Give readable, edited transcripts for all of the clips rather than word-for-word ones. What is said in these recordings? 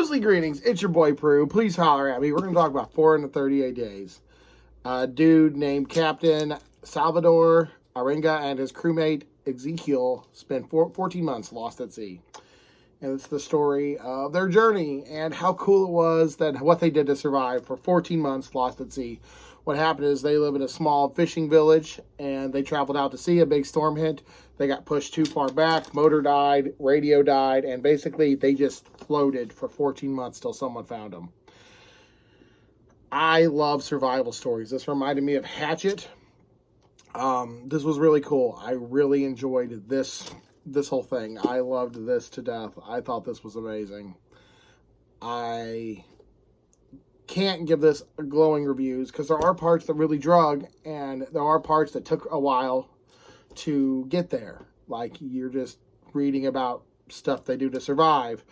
Ghostly greetings, it's your boy Prue. Please holler at me. We're going to talk about 438 days. A dude named Captain Salvador Arenga and his crewmate Ezekiel spent 14 months lost at sea. And it's the story of their journey and how cool it was, that what they did to survive for 14 months lost at sea. What happened is they live in a small fishing village and they traveled out to sea. A big storm hit. They got pushed too far back. Motor died, radio died, and basically they just floated for 14 months till someone found them. I love survival stories. This reminded me of Hatchet. This was really cool. I really enjoyed this whole thing. I loved this to death. I thought this was amazing. I can't give this glowing reviews because there are parts that really drug, and there are parts that took a while to get there. Like, you're just reading about stuff they do to survive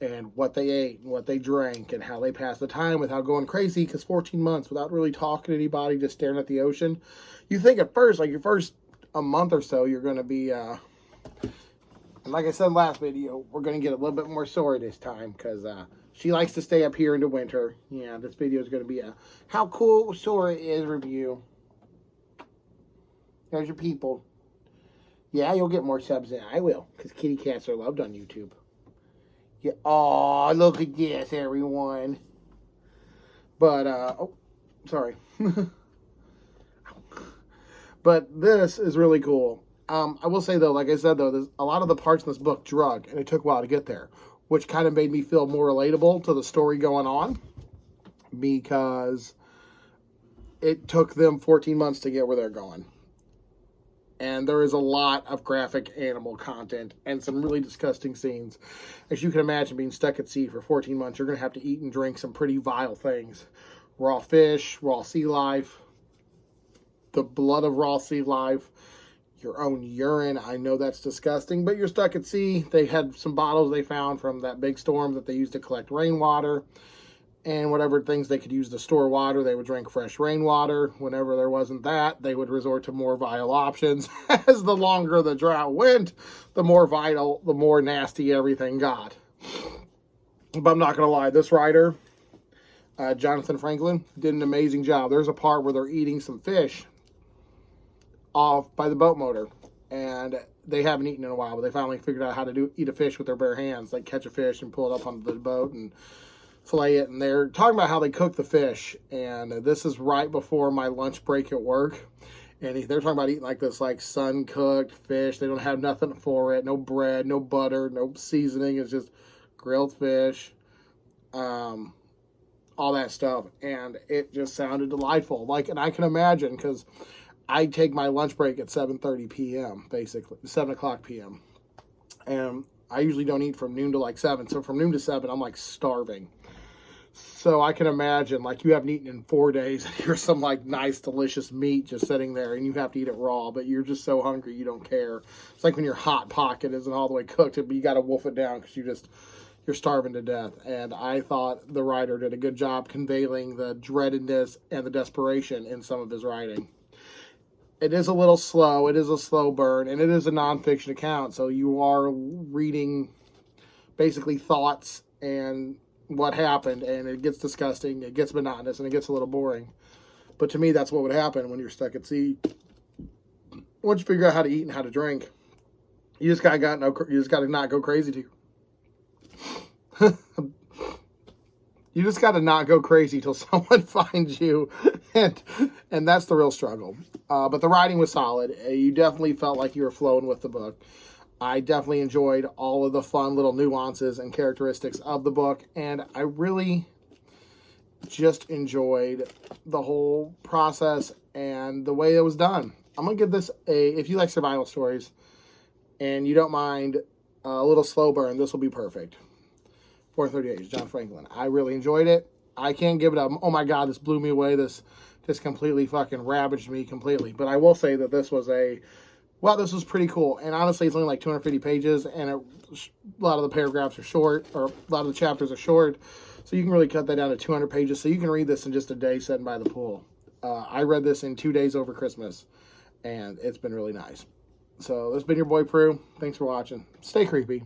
and what they ate and what they drank and how they passed the time without going crazy, because 14 months without really talking to anybody, just staring at the ocean. You think at first, like your first a month or so, you're going to be and like I said last video, we're going to get a little bit more Sora this time, because she likes to stay up here in the winter. Yeah, this video is going to be a how cool Sora is review. There's your people. Yeah, you'll get more subs than I will, because kitty cats are loved on YouTube. Yeah. Oh, look at this, everyone. But, oh, sorry. But this is really cool. I will say, though, like I said, though, there's a lot of the parts in this book drug, and it took a while to get there, which kind of made me feel more relatable to the story going on, because it took them 14 months to get where they're going. And there is a lot of graphic animal content and some really disgusting scenes. As you can imagine, being stuck at sea for 14 months, you're going to have to eat and drink some pretty vile things. Raw fish, raw sea life, the blood of raw sea life, your own urine. I know that's disgusting, but you're stuck at sea. They had some bottles they found from that big storm that they used to collect rainwater. And whatever things they could use to store water, they would drink fresh rainwater. Whenever there wasn't that, they would resort to more vile options. As the longer the drought went, the more vital, the more nasty everything got. But I'm not going to lie, this writer, Jonathan Franklin, did an amazing job. There's a part where they're eating some fish off by the boat motor. And they haven't eaten in a while, but they finally figured out how to eat a fish with their bare hands. Like catch a fish and pull it up onto the boat and fillet it. And they're talking about how they cook the fish. And this is right before my lunch break at work. And they're talking about eating like this, like sun-cooked fish. They don't have nothing for it. No bread, no butter, no seasoning. It's just grilled fish, all that stuff. And it just sounded delightful. Like, and I can imagine, because I take my lunch break at 7:30 p.m., basically, 7 o'clock p.m. And I usually don't eat from noon to like 7. So from noon to 7, I'm like starving. So I can imagine, like, you haven't eaten in 4 days, and here's some, like, nice, delicious meat just sitting there, and you have to eat it raw, but you're just so hungry you don't care. It's like when your Hot Pocket isn't all the way cooked, but you got to wolf it down because you're starving to death. And I thought the writer did a good job conveying the dreadedness and the desperation in some of his writing. It is a little slow. It is a slow burn, and it is a nonfiction account, so you are reading basically thoughts and what happened, and it gets disgusting, it gets monotonous, and it gets a little boring. But to me, that's what would happen when you're stuck at sea. Once you figure out how to eat and how to drink, you just gotta not go crazy you just gotta not go crazy till someone finds you, and that's the real struggle. But the writing was solid. You definitely felt like you were flowing with the book. I definitely enjoyed all of the fun little nuances and characteristics of the book, and I really just enjoyed the whole process and the way it was done. I'm going to give this if you like survival stories and you don't mind a little slow burn, this will be perfect. 438, John Franklin. I really enjoyed it. I can't give it a, oh my God, this blew me away. This just completely fucking ravaged me completely. But I will say that this was this was pretty cool. And honestly, it's only like 250 pages, and a lot of the paragraphs are short, or a lot of the chapters are short. So you can really cut that down to 200 pages. So you can read this in just a day sitting by the pool. I read this in 2 days over Christmas, and it's been really nice. So this has been your boy Prue. Thanks for watching. Stay creepy.